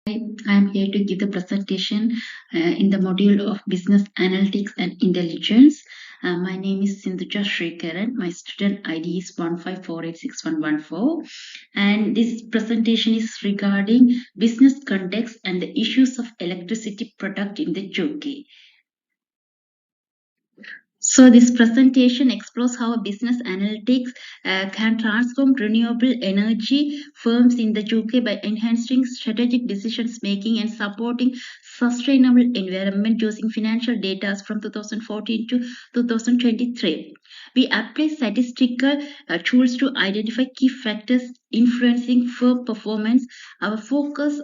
I am here to give the presentation in the module of Business Analytics and Intelligence. My name is Sindhuja Srikaran. My student ID is 15486114. And this presentation is regarding business context and the issues of electricity product in the UK. So this presentation explores how business analytics can transform renewable energy firms in the UK by enhancing strategic decisions making and supporting sustainable environment using financial data from 2014 to 2023. We apply statistical tools to identify key factors influencing firm performance. Our focus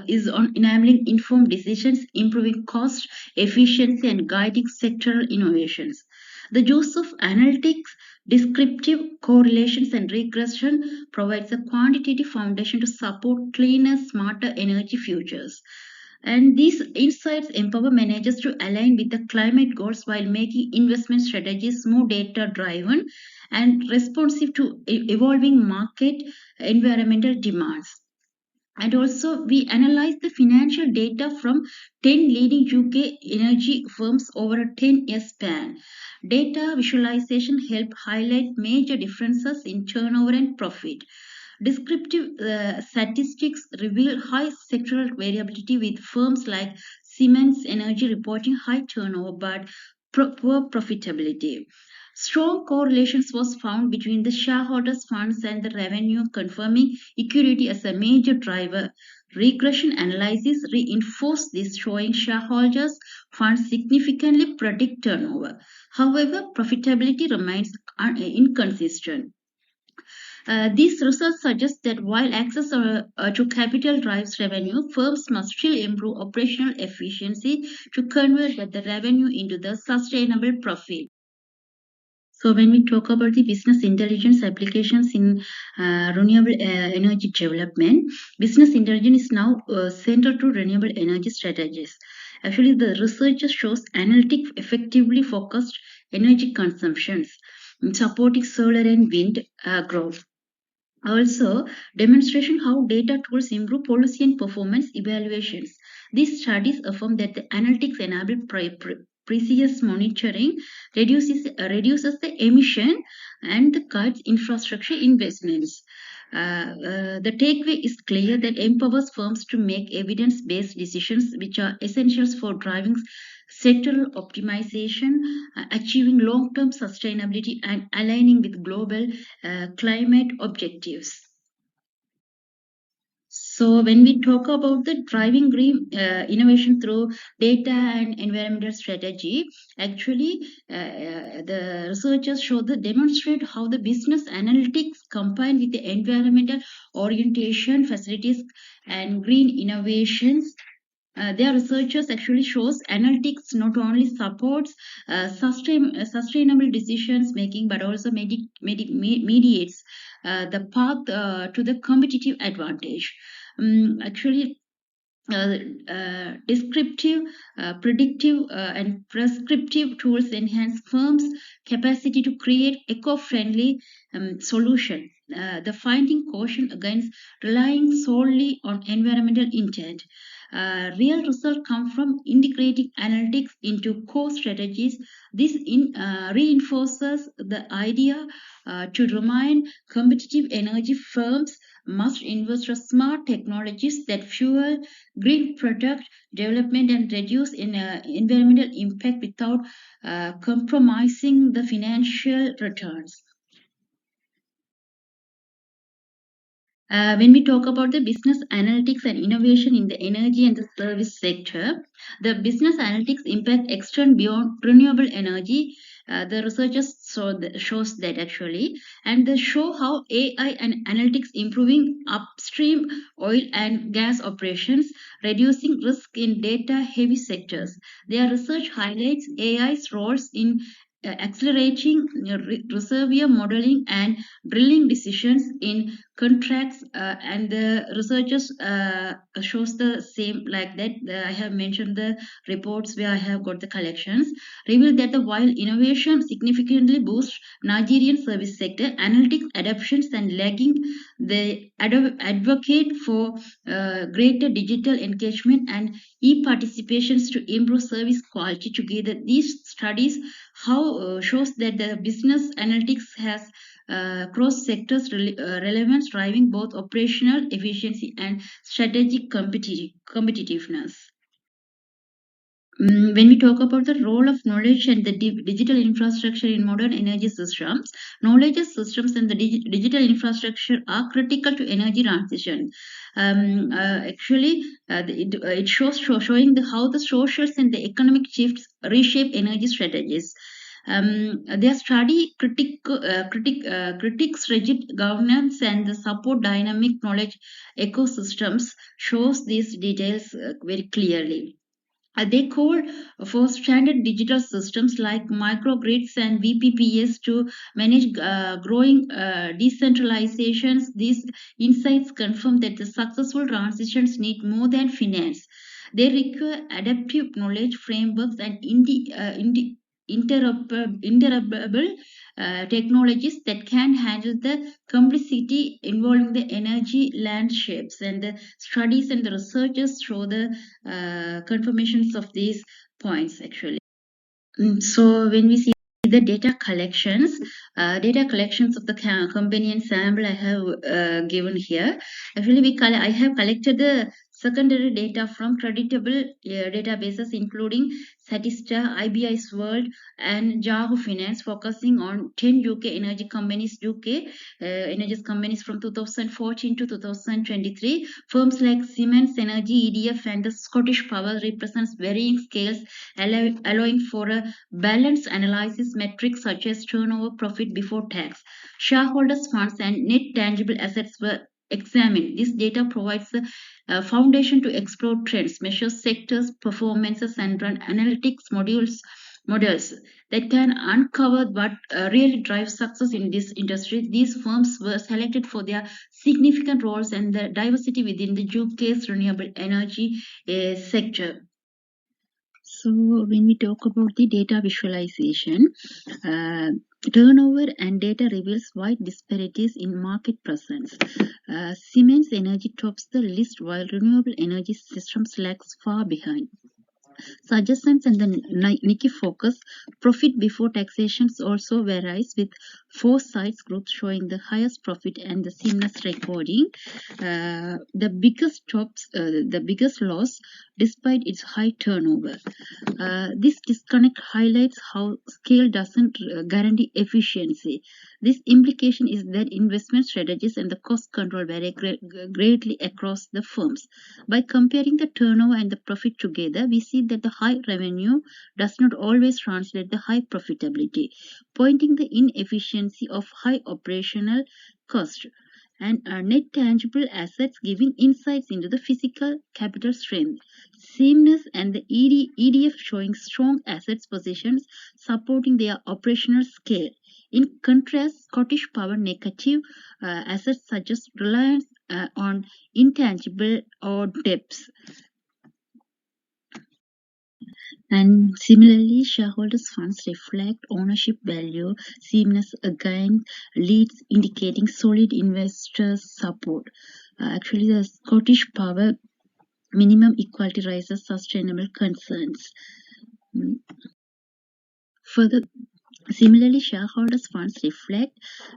is on enabling informed decisions, improving cost efficiency, and guiding sectoral innovations. The use of analytics, descriptive correlations, and regression provides a quantitative foundation to support cleaner, smarter energy futures. And these insights empower managers to align with the climate goals while making investment strategies more data driven and responsive to evolving market environmental demands. And also, we analyzed the financial data from 10 leading UK energy firms over a 10-year span. Data visualization helped highlight major differences in turnover and profit. Descriptive statistics reveal high sectoral variability, with firms like Siemens Energy reporting high turnover but poor profitability. Strong correlations was found between the shareholders' funds and the revenue, confirming equity as a major driver. Regression analysis reinforced this, showing shareholders' funds significantly predict turnover. However, profitability remains inconsistent. These results suggest that while access to capital drives revenue, firms must still improve operational efficiency to convert the revenue into the sustainable profit. So when we talk about the business intelligence applications in renewable energy development, business intelligence is now central to renewable energy strategies. Actually, the research shows analytic effectively focused energy consumptions, supporting solar and wind growth. Also, demonstration how data tools improve policy and performance evaluations. These studies affirm that the analytics enable precise monitoring, reduces the emission, and the guides infrastructure investments. The takeaway is clear that empowers firms to make evidence-based decisions, which are essentials for driving sectoral optimization, achieving long-term sustainability, and aligning with global climate objectives. So when we talk about the driving green innovation through data and environmental strategy, actually the researchers demonstrate how the business analytics combined with the environmental orientation facilities and green innovations. Their researchers actually shows analytics not only supports sustainable decisions making but also mediates the path to the competitive advantage. Actually, descriptive, predictive, and prescriptive tools enhance firms' capacity to create eco-friendly solutions. The finding caution against relying solely on environmental intent. Real results come from integrating analytics into core strategies. This reinforces the idea to remain competitive energy firms must invest in smart technologies that fuel green product development and reduce environmental impact without compromising the financial returns. When we talk about the business analytics and innovation in the energy and the service sector, the business analytics impact extend beyond renewable energy. The researchers shows that actually, and they show how AI and analytics improving upstream oil and gas operations, reducing risk in data-heavy sectors. Their research highlights AI's roles in accelerating reservoir modeling and drilling decisions in contracts, and the researchers shows the same like that. I have mentioned the reports where I have got the collections reveal that the while innovation significantly boosts Nigerian service sector, analytics adoptions and lagging, they advocate for greater digital engagement and e-participations to improve service quality. Together, these studies shows that the business analytics has cross sectors relevance, driving both operational efficiency and strategic competitiveness. When we talk about the role of knowledge and the digital infrastructure in modern energy systems, knowledge systems and the digital infrastructure are critical to energy transition. Actually, it shows showing how the social and the economic shifts reshape energy strategies. Their study critiques rigid governance and the support dynamic knowledge ecosystems shows these details very clearly. They call for standard digital systems like microgrids and VPPs to manage growing decentralizations. These insights confirm that the successful transitions need more than finance. They require adaptive knowledge frameworks and interoperable technologies that can handle the complexity involving the energy landscapes. And the studies and the researchers show the confirmations of these points actually. So when we see the data collections of the company and sample I have given here. Actually, I have collected the secondary data from creditable databases including Statista, IBI's World, and Yahoo Finance, focusing on 10 UK energy companies, energy companies from 2014 to 2023. Firms like Siemens Energy, EDF, and the Scottish Power represents varying scales, allowing for a balanced analysis metrics such as turnover, profit before tax, shareholders' funds, and net tangible assets were examined. This data provides a foundation to explore trends, measure sectors, performances, and run analytics models that can uncover what really drives success in this industry. These firms were selected for their significant roles and the diversity within the UK's renewable energy sector. So when we talk about the data visualization, turnover and data reveals wide disparities in market presence. Siemens Energy tops the list while renewable energy systems lags far behind. Suggestions and the Nikkei focus profit before taxations also varies, with 4 sites groups showing the highest profit and the seamless recording. The biggest loss despite its high turnover. This disconnect highlights how scale doesn't guarantee efficiency. This implication is that investment strategies and the cost control vary greatly across the firms. By comparing the turnover and the profit together, we see that the high revenue does not always translate the high profitability, pointing the inefficiency of high operational cost. And net tangible assets giving insights into the physical capital strength. Seamless and the EDF showing strong assets positions supporting their operational scale. In contrast, Scottish Power negative assets such as reliance on intangible or debts. And similarly, shareholders' funds reflect ownership value. Seamless again leads indicating solid investor support. Actually, the Scottish Power minimum equality raises sustainable concerns. Further, similarly, shareholders' funds reflect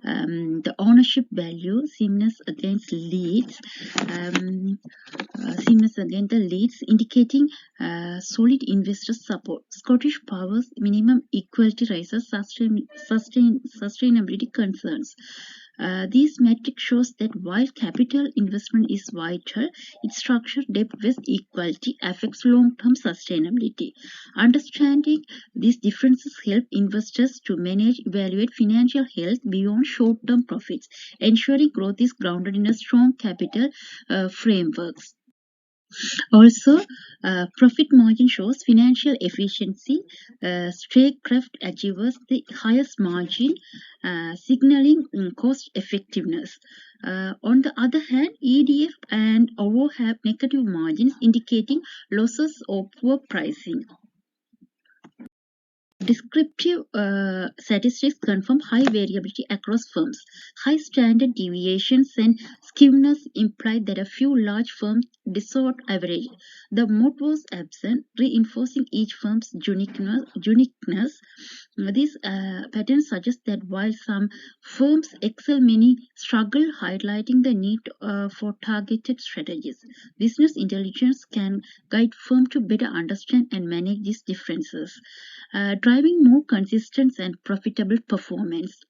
the ownership value. Seamless against leads. Seamless again the leads indicating solid investor support. Scottish Power's minimum equality raises sustainability concerns. These metrics shows that while capital investment is vital, its structure, depth with equality affects long-term sustainability. Understanding these differences help investors to evaluate financial health beyond short-term profits, ensuring growth is grounded in a strong capital frameworks. Also, profit margin shows financial efficiency. Staycraft achieves the highest margin, signaling cost effectiveness. On the other hand, EDF and OVO have negative margins, indicating losses or poor pricing. Descriptive statistics confirm high variability across firms. High standard deviations and skewness imply that a few large firms distort average. The mode was absent, reinforcing each firm's uniqueness. This pattern suggests that while some firms excel, many struggle, highlighting the need for targeted strategies. Business intelligence can guide firms to better understand and manage these differences, driving more consistent and profitable performance.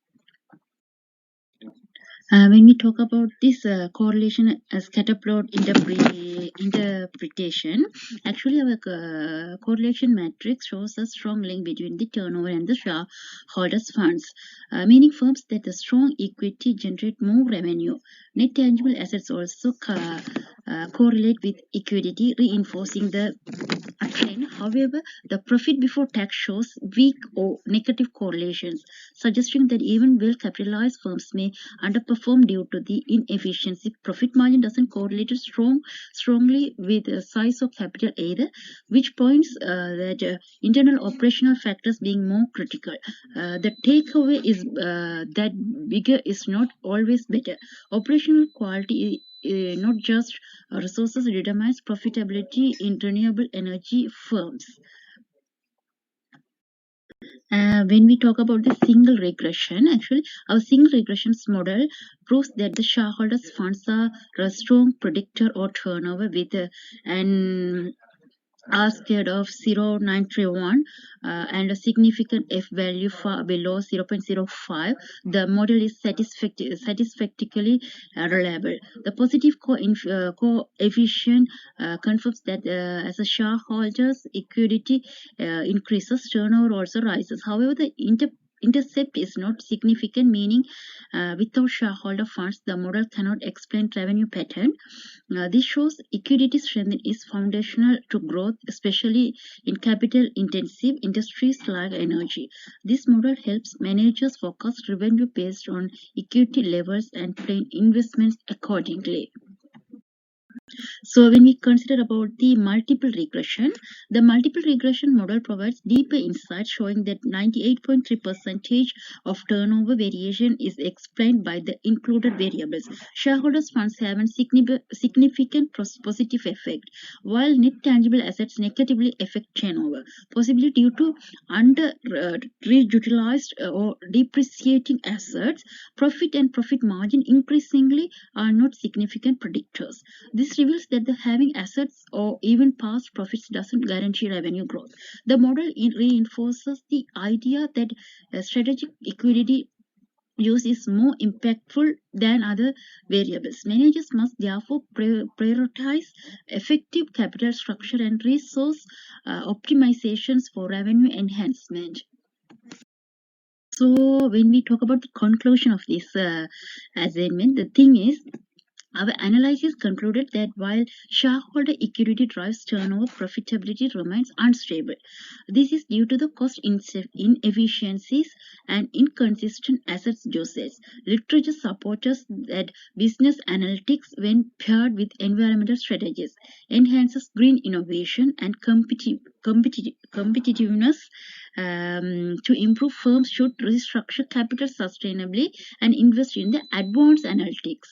When we talk about this correlation as scatterplot interpretation, actually our correlation matrix shows a strong link between the turnover and the shareholders' funds, meaning firms that the strong equity generate more revenue. Net tangible assets also correlate with equity, reinforcing the trend. However, the profit before tax shows weak or negative correlations, suggesting that even well-capitalized firms may underperform due to the inefficiency. Profit margin doesn't correlate strongly with the size of capital either, which points that internal operational factors being more critical. The takeaway is that bigger is not always better. Operational quality, not just resources, determines profitability in renewable energy firms. When we talk about the single regression, actually, our single regressions model proves that the shareholders' funds are a strong predictor of turnover with an R-squared of 0.931 and a significant F value far below 0.05. The model is satisfactorily reliable. The positive coefficient confirms that as a shareholders' equity increases, turnover also rises. However, the intercept is not significant, meaning without shareholder funds, the model cannot explain revenue pattern. This shows equity strength is foundational to growth, especially in capital-intensive industries like energy. This model helps managers forecast revenue based on equity levels and plan investments accordingly. So when we consider about the multiple regression model provides deeper insight, showing that 98.3% of turnover variation is explained by the included variables. Shareholders' funds have a significant positive effect, while net tangible assets negatively affect turnover, possibly due to underutilized or depreciating assets. Profit and profit margin increasingly are not significant predictors. This reveals that having assets or even past profits doesn't guarantee revenue growth. The model reinforces the idea that strategic equity use is more impactful than other variables. Managers must therefore prioritize effective capital structure and resource optimizations for revenue enhancement. So when we talk about the conclusion of this assignment, the thing is, our analysis concluded that while shareholder equity drives turnover, profitability remains unstable. This is due to the cost inefficiencies and inconsistent assets usage. Literature supports that business analytics, when paired with environmental strategies, enhances green innovation and competitiveness. To improve, firms should restructure capital sustainably and invest in the advanced analytics.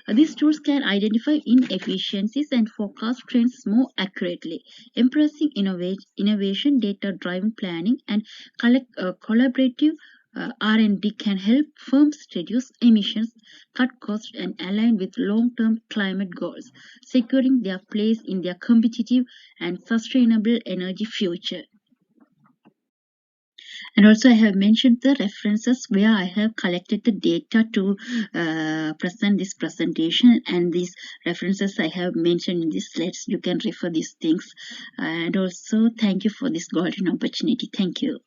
These tools can identify inefficiencies and forecast trends more accurately. Embracing innovation, data-driven planning, and collaborative R&D can help firms reduce emissions, cut costs, and align with long-term climate goals, securing their place in their competitive and sustainable energy future. And also I have mentioned the references where I have collected the data to present this presentation, and these references I have mentioned in these slides. You can refer these things, and also thank you for this golden opportunity. Thank you.